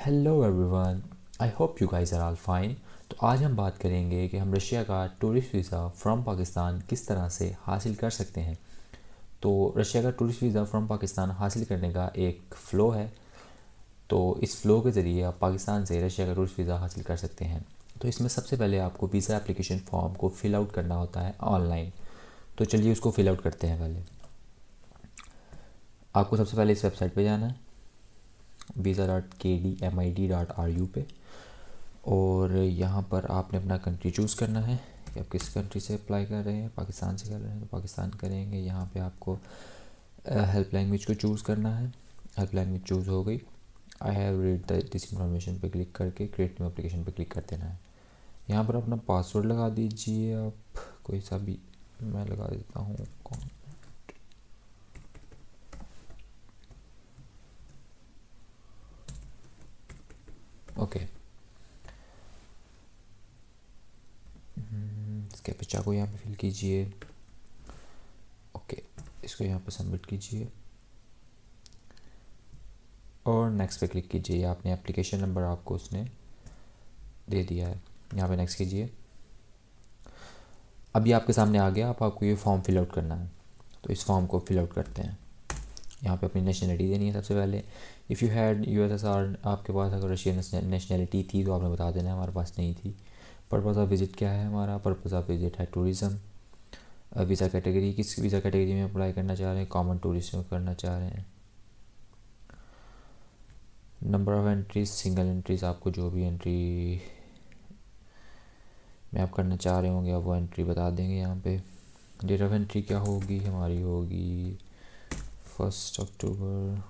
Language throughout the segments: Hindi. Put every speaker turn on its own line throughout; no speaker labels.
Hello everyone, I hope you guys are all fine. तो आज हम बात करेंगे कि हम रशिया का टूरिस्ट वीज़ा फ्रॉम पाकिस्तान किस तरह से हासिल कर सकते हैं। तो रशिया का टूरिस्ट वीज़ा फ्रॉम पाकिस्तान हासिल करने का एक फ़्लो है। तो इस फ़्लो के ज़रिए आप पाकिस्तान से रशिया का टूरिस्ट वीज़ा हासिल कर सकते हैं। तो इसमें सबसे पहले आपको वीज़ा एप्लीकेशन फॉर्म को फ़िल आउट करना होता है ऑनलाइन। तो चलिए उसको फ़िल आउट करते हैं। पहले आपको सबसे पहले इस वेबसाइट पे जाना है, visa.kdmid.ru पे। और यहाँ पर आपने अपना कंट्री चूज़ करना है कि आप किस कंट्री से अप्लाई कर रहे हैं। पाकिस्तान से कर रहे हैं तो पाकिस्तान करेंगे। यहाँ पे आपको हेल्प लैंग्वेज को चूज़ करना है। हेल्प लैंग्वेज चूज़ हो गई। I have read this information पे क्लिक करके क्रिएट न्यू एप्लीकेशन पे क्लिक कर देना है। यहाँ पर अपना पासवर्ड लगा दीजिए आप कोई सा भी। मैं लगा देता हूँ कौन। ओके, इस कैप्चा को यहाँ पे फिल कीजिए। ओके, इसको यहाँ पे सबमिट कीजिए और नेक्स्ट पे क्लिक कीजिए। आपने एप्लीकेशन नंबर आपको उसने दे दिया है, यहाँ पे नेक्स्ट कीजिए। अभी आपके सामने आ गया, आपको ये फॉर्म फिल आउट करना है। तो इस फॉर्म को फिल आउट करते हैं। यहाँ पे अपनी नेशनलिटी देनी है सबसे पहले। इफ़ यू हैड यूएसएसआर, आपके पास अगर रशियन नेशनलिटी थी तो आपने बता देना है, हमारे पास नहीं थी। पर्पज़ ऑफ विज़िट क्या है हमारा? पर्पज़ ऑफ विज़िट है टूरिज़म। वीज़ा कैटेगरी, किस वीज़ा कैटेगरी में अप्लाई करना चाह रहे हैं? कॉमन टूरिस्ट में करना चाह रहे हैं। Number of entries, single entries, आपको जो भी एंट्री में आप करना चाह रहे होंगे आप वो एंट्री बता देंगे यहाँ पे। डेट ऑफ एंट्री क्या होगी हमारी? होगी 1 अक्टूबर।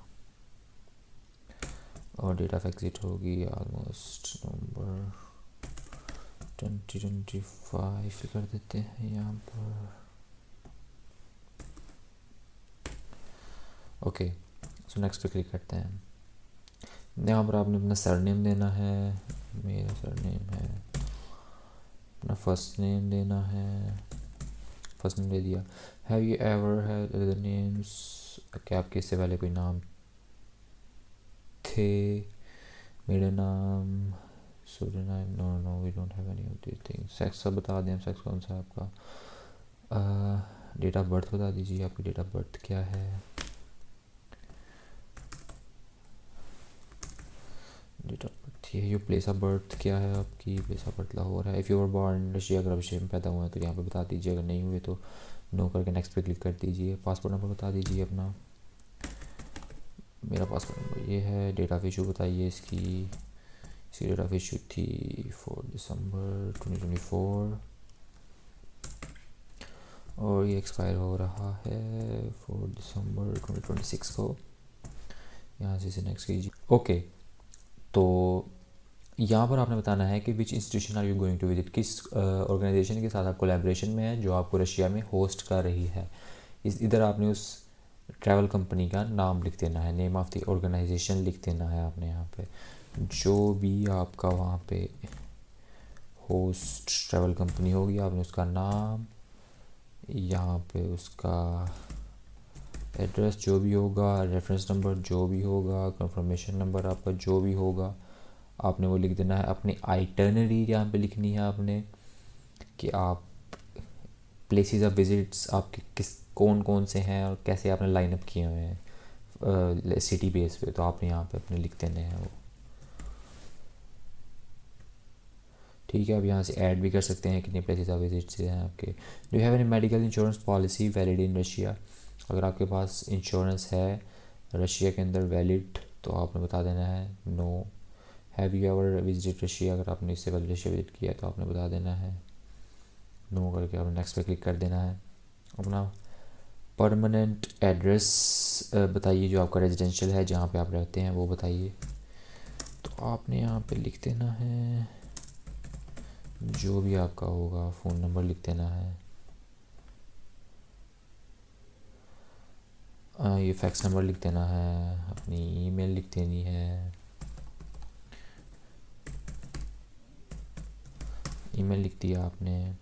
और डेट ऑफ एग्ज़िट होगी ऑलमोस्ट नवंबर 2025 कर देते हैं यहाँ पर। ओके, सो नेक्स्ट पे क्लिक करते हैं। यहाँ पर आपने अपना सरनेम देना है। मेरा सरनेम है। अपना फर्स्ट नेम देना है। फर्स्ट नेम दे दिया। Have you ever had other names? क्या आपके इससे पहले कोई नाम थे? मेरा नाम, Suryanarayan, no no we don't have any of this things. Sex सब बता दें, सेक्स कौन सा है आपका। डेट ऑफ बर्थ बता दीजिए, आपकी डेट ऑफ बर्थ क्या है। डेट ऑफ बर्थ ये है। योर प्लेस ऑफ बर्थ क्या है आपकी? प्लेस ऑफ बर्थ लाहौर है। If you are born Russia, अगर रशिया में पैदा हुए हैं तो यहाँ पे बता दीजिए। अगर नहीं हुए तो नो करके नेक्स्ट पे क्लिक कर दीजिए। पासपोर्ट नंबर बता दीजिए अपना। मेरा पासपोर्ट नंबर ये है। डेट ऑफ इशू बताइए इसकी डेट ऑफ इशू थी 4 दिसंबर 2024 और ये एक्सपायर हो रहा है 4 दिसंबर 2026 को। यहाँ से इसे नेक्स्ट कीजिए। ओके, तो यहाँ पर आपने बताना है कि which institution are you going to visit, किस ऑर्गेनाइजेशन के साथ आप कोलैबोरेशन में है जो आपको रशिया में होस्ट कर रही है। इधर आपने उस ट्रैवल कंपनी का नाम लिख देना है, नेम ऑफ़ द ऑर्गेनाइजेशन लिख देना है आपने यहाँ पे। जो भी आपका वहाँ पे होस्ट ट्रैवल कंपनी होगी आपने उसका नाम, यहाँ पे उसका एड्रेस जो भी होगा, रेफरेंस नंबर जो भी होगा, कंफर्मेशन नंबर आपका जो भी होगा, आपने वो लिख देना है। अपनी आइटनरी यहाँ पे लिखनी है आपने कि आप प्लेसेस ऑफ विजिट्स आपके किस कौन कौन से हैं और कैसे आपने लाइन अप किए हुए हैं सिटी बेस पे। तो आपने यहाँ पे अपने लिख देने हैं वो। ठीक है, आप यहाँ से ऐड भी कर सकते हैं कितने प्लेसेस ऑफ विजिट्स हैं आपके। Do you have any medical insurance policy valid in Russia? अगर आपके पास इंश्योरेंस है रशिया के अंदर वैलिड तो आपने बता देना है no. Have you ever visit Russia? अगर आपने इससे पहले रशिया विजिट किया तो आपने बता देना है नो करके आपने नेक्स्ट पे क्लिक कर देना है। अपना परमानेंट एड्रेस बताइए, जो आपका रेजिडेंशियल है जहाँ पे आप रहते हैं वो बताइए। तो आपने यहाँ पे लिख देना है जो भी आपका होगा। फ़ोन नंबर लिख देना है। ये फैक्स नंबर लिख देना है। अपनी ईमेल लिख देनी है। ईमेल लिख दिया आपने।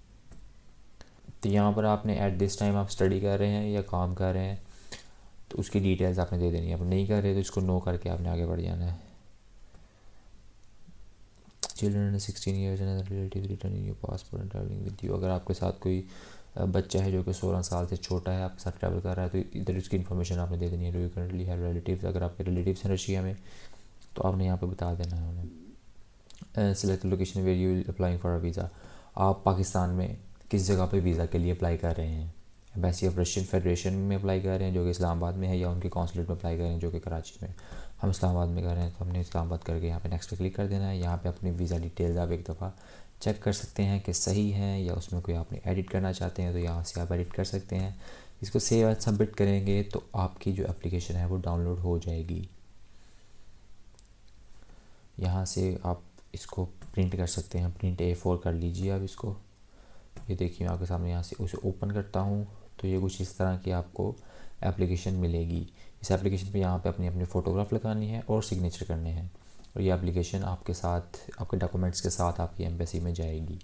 तो यहाँ पर आपने एट दिस टाइम आप स्टडी कर रहे हैं या काम कर रहे हैं तो उसकी डिटेल्स आपने दे देनी है। आप नहीं कर रहे तो इसको नो करके आपने आगे बढ़ जाना है। Children 16 years and relative return in your passport and travelling with you. अगर आपके साथ कोई बच्चा है जो कि 16 साल से छोटा है, आपके साथ ट्रैवल कर रहा है, तो इधर उसकी इन्फॉर्मेशन आपने दे देनी है। Do you currently have relatives, अगर आपके रिलेटिव्स हैं रशिया में तो आपने यहाँ पे बता देना है उन्हें। Select location where you applying for a visa, आप पाकिस्तान में किस जगह पे वीज़ा के लिए अप्लाई कर रहे हैं। एम्बेसी ऑफ रशियन फेडरेशन में अप्लाई कर रहे हैं जो कि इस्लामाबाद में है, या उनके कॉन्सुलेट में अप्लाई कर रहे हैं जो कि कराची में। हम इस्लामाबाद में कर रहे हैं तो हमने इस्लामाबाद करके यहाँ पे नेक्स्ट पे क्लिक कर देना है। यहाँ पे अपनी वीज़ा डिटेल्स आप एक दफ़ा चेक कर सकते हैं कि सही हैं, या उसमें कोई आपने एडिट करना चाहते हैं तो यहाँ से आप एडिट कर सकते हैं। इसको सेव एज सबमिट करेंगे तो आपकी जो एप्लीकेशन है वो डाउनलोड हो जाएगी। यहाँ से आप इसको प्रिंट कर सकते हैं, प्रिंट A4 कर लीजिए आप इसको। ये देखिए मैं आपके सामने यहाँ से उसे ओपन करता हूँ तो ये कुछ इस तरह की आपको एप्लीकेशन मिलेगी। इस एप्लीकेशन पे यहाँ पे अपनी अपनी फ़ोटोग्राफ लगानी है और सिग्नेचर करने हैं, और ये एप्लीकेशन आपके साथ आपके डॉक्यूमेंट्स के साथ आपकी एम्बेसी में जाएगी।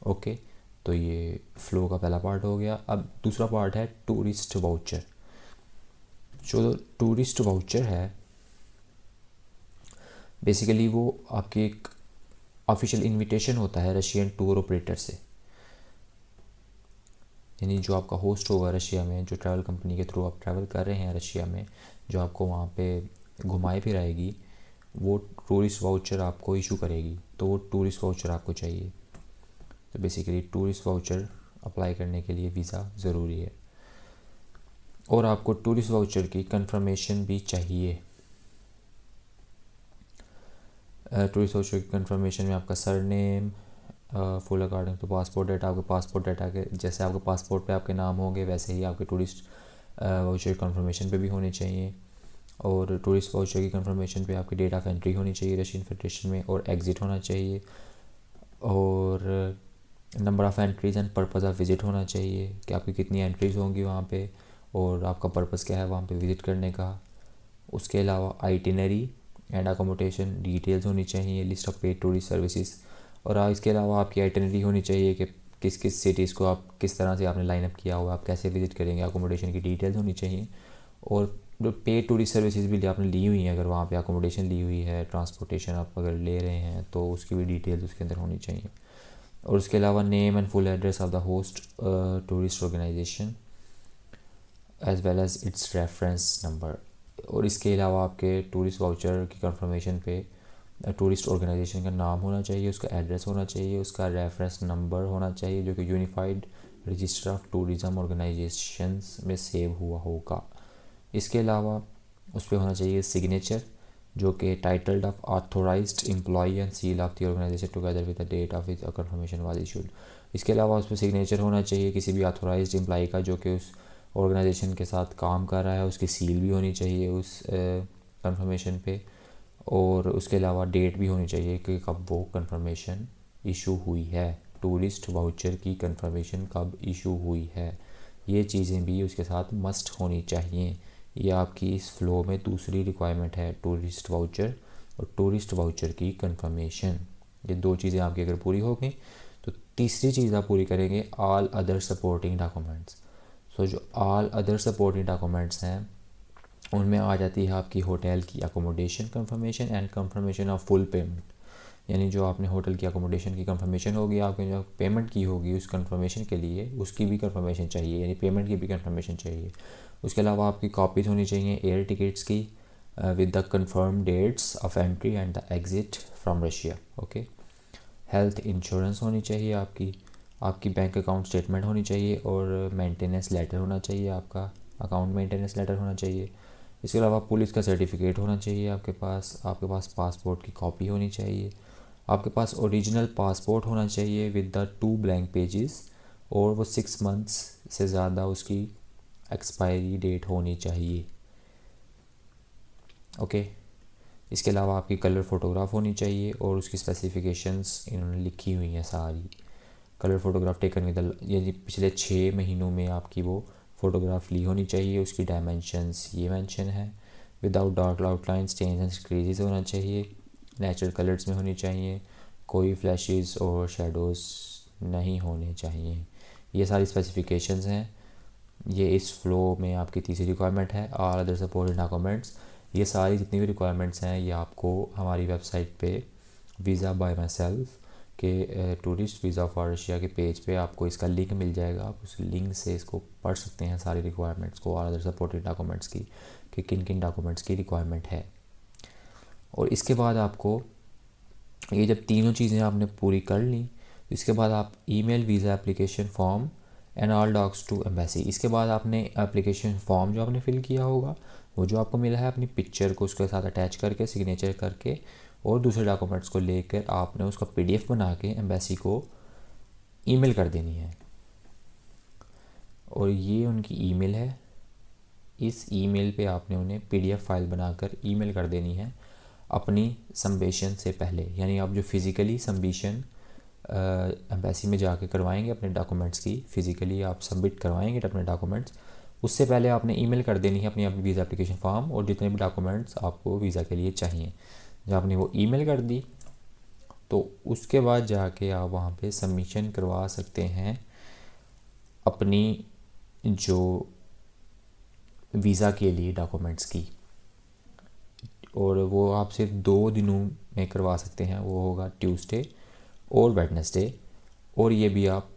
ओके, तो ये फ़्लो का पहला पार्ट हो गया। अब दूसरा पार्ट है टूरिस्ट वाउचर। जो टूरिस्ट वाउचर है बेसिकली वो आपकी एक ऑफिशियल इनविटेशन होता है रशियन टूर ऑपरेटर से, यानी जो आपका होस्ट होगा रशिया में, जो ट्रैवल कंपनी के थ्रू आप ट्रैवल कर रहे हैं रशिया में, जो आपको वहाँ पे घुमाए फिराएगी, वो टूरिस्ट वाउचर आपको इशू करेगी। तो वो टूरिस्ट वाउचर आपको चाहिए। तो बेसिकली टूरिस्ट वाउचर अप्लाई करने के लिए वीज़ा ज़रूरी है, और आपको टूरिस्ट वाउचर की कंफर्मेशन भी चाहिए। टूरिस्ट वाउचर की कंफर्मेशन में आपका surname full according to passport data, आपके पासपोर्ट डेटा के जैसे आपके पासपोर्ट पे आपके नाम होंगे वैसे ही आपके टूरिस्ट वाउचर कंफर्मेशन पे भी होने चाहिए। और टूरिस्ट वाउचर की कंफर्मेशन पे आपकी डेट ऑफ एंट्री होनी चाहिए रशियन फेडरेशन में, और एग्ज़िट होना चाहिए, और number of entries and purpose of visit होना चाहिए कि आपकी कितनी एंट्रीज़ होंगी वहाँ पे, और आपका पर्पज़ क्या है वहाँ पे विज़िट करने का। उसके अलावा आइटिनरी एंड अकोमोडेशन डिटेल्स होनी चाहिए, list of paid tourist services, और इसके अलावा आपकी आइटिनरी होनी चाहिए कि किस किस सिटीज़ को आप किस तरह से आपने लाइन अप किया हुआ, आप कैसे विज़िट करेंगे, अकोमोडेशन की डिटेल्स होनी चाहिए। और जो पेड टूरिस्ट सर्विसेज भी आपने ली हुई हैं, अगर वहाँ पे अकोमोडेशन ली हुई है, ट्रांसपोर्टेशन आप अगर ले रहे हैं तो उसकी भी डिटेल्स उसके अंदर होनी चाहिए। और उसके अलावा name and full address of the host tourist organisation as well as its reference number. और इसके अलावा आपके टूरिस्ट वाउचर की कंफर्मेशन पे टूरिस्ट ऑर्गेनाइजेशन का नाम होना चाहिए, उसका एड्रेस होना चाहिए, उसका रेफरेंस नंबर होना चाहिए जो कि unified register of tourism organisations में सेव हुआ होगा। इसके अलावा उस पर होना चाहिए सिग्नेचर जो कि titled of authorised employee and seal of the organisation together with the date of it confirmation was issued. इसके अलावा उस पर सिग्नेचर होना चाहिए किसी भी ऑथोराइज्ड एम्प्लॉई का जो कि उस ऑर्गेनाइजेशन के साथ काम कर रहा है, उसकी सील भी होनी चाहिए उस कंफर्मेशन पे, और उसके अलावा डेट भी होनी चाहिए कि कब वो कंफर्मेशन इशू हुई है, टूरिस्ट वाउचर की कंफर्मेशन कब इशू हुई है। ये चीज़ें भी उसके साथ मस्ट होनी चाहिए। ये आपकी इस फ़्लो में दूसरी रिक्वायरमेंट है, टूरिस्ट वाउचर और टूरिस्ट वाउचर की कंफर्मेशन। ये दो चीज़ें आपकी अगर पूरी हो गई तो तीसरी चीज़ आप पूरी करेंगे ऑल अदर सपोर्टिंग डॉक्यूमेंट्स। सो जो ऑल अदर सपोर्टिंग डॉक्यूमेंट्स हैं उनमें आ जाती है आपकी होटल की accommodation confirmation and confirmation of full payment, यानी जो आपने होटल की अकोमोडेशन की कंफर्मेशन होगी, आपने जो पेमेंट की होगी उस कंफर्मेशन के लिए उसकी भी कंफर्मेशन चाहिए, यानी पेमेंट की भी कंफर्मेशन चाहिए। उसके अलावा आपकी कॉपीज़ होनी चाहिए एयर टिकट्स की with the confirm dates of entry and the exit from Russia. Okay, health insurance होनी चाहिए आपकी बैंक अकाउंट स्टेटमेंट होनी चाहिए, और मेंटेनेंस लेटर होना चाहिए, आपका अकाउंट मेंटेनेंस लेटर होना चाहिए। इसके अलावा पुलिस का सर्टिफिकेट होना चाहिए आपके पास पासपोर्ट की कॉपी होनी चाहिए, आपके पास ओरिजिनल पासपोर्ट होना चाहिए विद द 2 ब्लैंक पेजेस, और वो 6 मंथ्स से ज़्यादा उसकी एक्सपायरी डेट होनी चाहिए। ओके, इसके अलावा आपकी कलर फ़ोटोग्राफ होनी चाहिए, और उसकी स्पेसिफिकेशंस इन्होंने लिखी हुई हैं सारी। कलर फ़ोटोग्राफ टेकन विद यानी पिछले 6 महीनों में आपकी वो फ़ोटोग्राफ ली होनी चाहिए। उसकी डायमेंशंस ये मेंशन है, without dark outline stains and creases होना चाहिए, नेचुरल कलर्स में होनी चाहिए, कोई फ्लैशेस और शेडोज़ नहीं होने चाहिए। ये सारी स्पेसिफिकेशंस हैं। ये इस फ़्लो में आपकी तीसरी रिक्वायरमेंट है, ऑल अदर सपोर्टेड डॉक्यूमेंट्स। ये सारी जितनी भी रिक्वायरमेंट्स हैं ये आपको हमारी वेबसाइट पे वीज़ा बाय माई सेल्फ के टूरिस्ट वीज़ा फॉर रशिया के पेज पे आपको इसका लिंक मिल जाएगा। आप उस लिंक से इसको पढ़ सकते हैं, सारी रिक्वायरमेंट्स को और अदर सपोर्टेड डॉक्यूमेंट्स की, कि किन किन डॉक्यूमेंट्स की रिक्वायरमेंट है। और इसके बाद आपको ये जब तीनों चीज़ें आपने पूरी कर ली, तो इसके बाद आप email visa application form and all docs to embassy. इसके बाद आपने एप्लीकेशन फॉर्म जो आपने फिल किया होगा, वो जो आपको मिला है, अपनी पिक्चर को उसके साथ अटैच करके, सिग्नेचर करके और दूसरे डॉक्यूमेंट्स को लेकर आपने उसका PDF बना के एम्बेसी को ईमेल कर देनी है। और ये उनकी ईमेल है। इस ईमेल पे आपने उन्हें PDF फाइल बनाकर ईमेल कर देनी है अपनी सबमिशन से पहले। यानी आप जो फ़िज़िकली सबमिशन एम्बेसी में जाके करवाएंगे अपने डॉक्यूमेंट्स की, फ़िज़िकली आप सबमिट करवाएंगे अपने डॉक्यूमेंट्स, उससे पहले आपने ईमेल कर देनी है अपनी वीज़ा एप्लीकेशन फॉर्म और जितने भी डॉक्यूमेंट्स आपको वीज़ा के लिए चाहिए। जब आपने वो ईमेल कर दी, तो उसके बाद जाके आप वहाँ पे सबमिशन करवा सकते हैं अपनी जो वीज़ा के लिए डॉक्यूमेंट्स की। और वो आप सिर्फ 2 दिनों में करवा सकते हैं, वो होगा ट्यूसडे और वेडनेसडे। और ये भी आप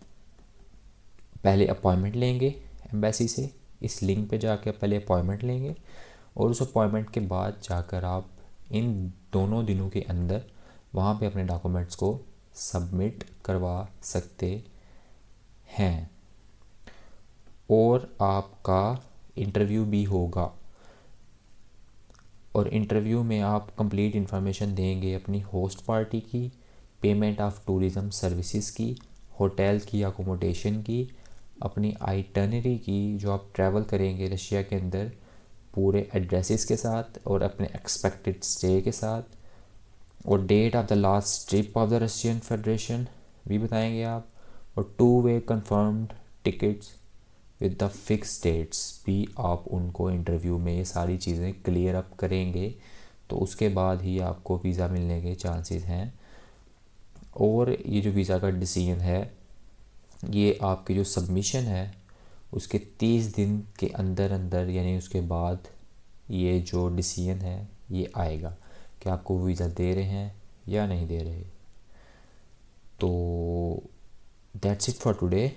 पहले अपॉइंटमेंट लेंगे एम्बेसी से, इस लिंक पे जाके पहले अपॉइंटमेंट लेंगे और उस अपॉइंटमेंट के बाद जाकर आप इन दोनों दिनों के अंदर वहाँ पे अपने डॉक्यूमेंट्स को सबमिट करवा सकते हैं। और आपका इंटरव्यू भी होगा, और इंटरव्यू में आप कंप्लीट इन्फॉर्मेशन देंगे अपनी होस्ट पार्टी की, पेमेंट ऑफ टूरिज़म सर्विसेज की, होटल की, अकोमोडेशन की, अपनी आइटनरी की, जो आप ट्रैवल करेंगे रशिया के अंदर, पूरे एड्रेसेस के साथ और अपने एक्सपेक्टेड स्टे के साथ, और date of the last trip of the Russian Federation भी बताएंगे आप, और two way confirmed tickets with the fix dates भी आप उनको इंटरव्यू में ये सारी चीज़ें क्लियर अप करेंगे। तो उसके बाद ही आपको वीज़ा मिलने के चांसेस हैं। और ये जो वीज़ा का डिसीजन है, ये आपकी जो सबमिशन है उसके 30 दिन के अंदर अंदर, यानी उसके बाद ये जो डिसीजन है ये आएगा कि आपको वीज़ा दे रहे हैं या नहीं दे रहे। तो दैट्स इट फॉर टुडे।